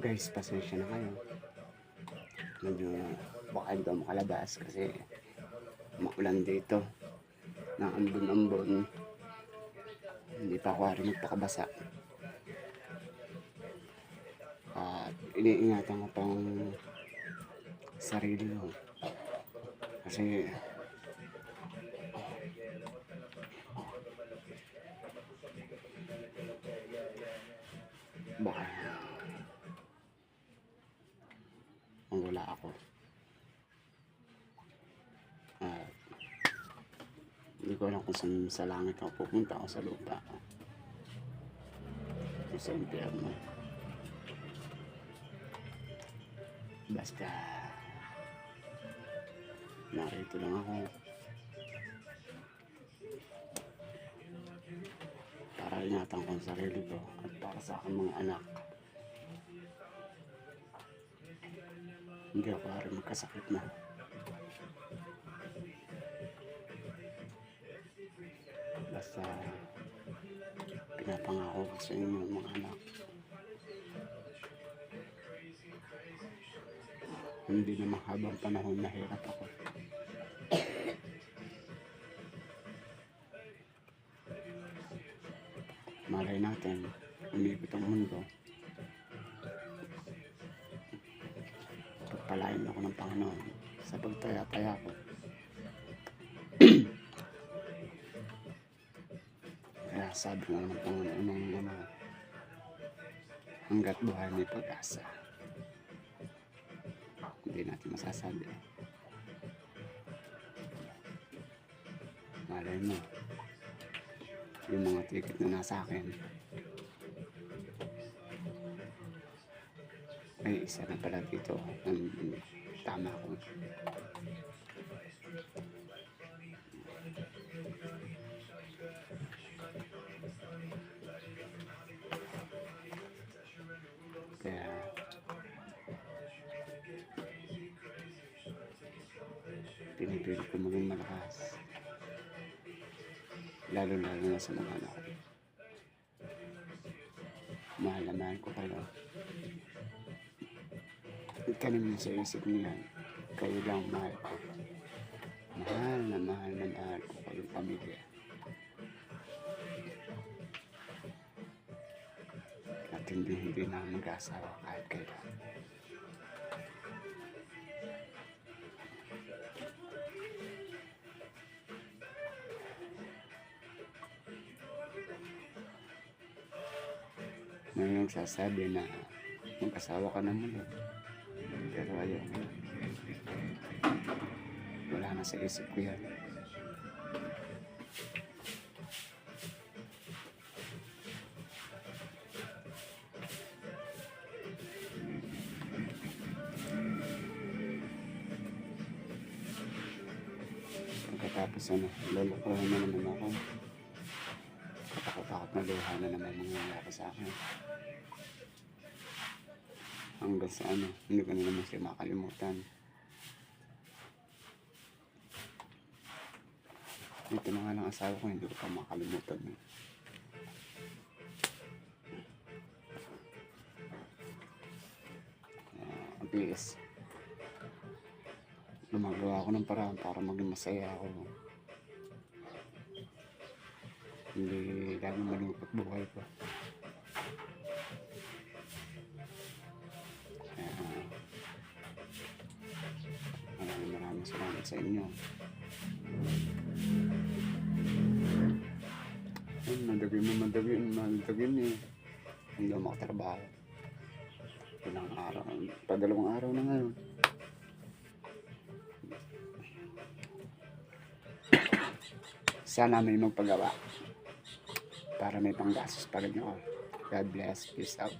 Guys, pasensya na kayo. Medyo baka hindi ako makalabas kasi maulan dito. Na ambon-ambon. Hindi pa ako rin magpakabasa. At iniingatan ko pang sarili ko. Kasi baka wala ako. At hindi ko alam kung saan sa langit ako pupunta o sa lupa. O sa impyerno. Basta narito lang ako para ingatan ko ang sarili ko at para sa aking mga anak. Hindi ako rin magkasakit na. Basta pinapangako ko sa inyo mga anak, hindi na mahabang panahon na hirap ako. Malay natin, umikot ang mundo. Pagpalain ako ng Panginoon sa pagtaya-taya ko. Kaya sabi nga ng Panginoon, hanggat buhay may pag-asa. Hindi natin masasabi. Malay mo, yung mga ticket na nasa akin ay isa na pala dito ang tama ko. Kaya pinipilit ko maging malakas, lalo na sa mga anak. Mahal na mahal ko kayo. Ikalim mo sa isip niyo yan, kayo lang mahal ko. Mahal na mahal ko kayong pamilya. At hindi na mag-asawa kahit kailan. May nagsasabi na mag-asawa ka naman eh. Pero ayaw ko. Wala na sa isip ko yan. Pagkatapos lulukuhan na naman ako. Katakot-takot na luha na naman mangyayari sa akin. Hanggang sa hindi ko na naman siya makalimutan. Ito na nga lang asawa ko, hindi ko pa makalimutan. At least, lumagawa ako ng paraan para maging masaya ako. Hindi lalo malungkot buhay ko. Maraming salamat sa inyo. Madagin eh. Hindi ako makatrabaho. Ilang araw, padalawang araw na ngayon. Sana may magpagawa para may panggastos pa rin ako. God bless. Peace out.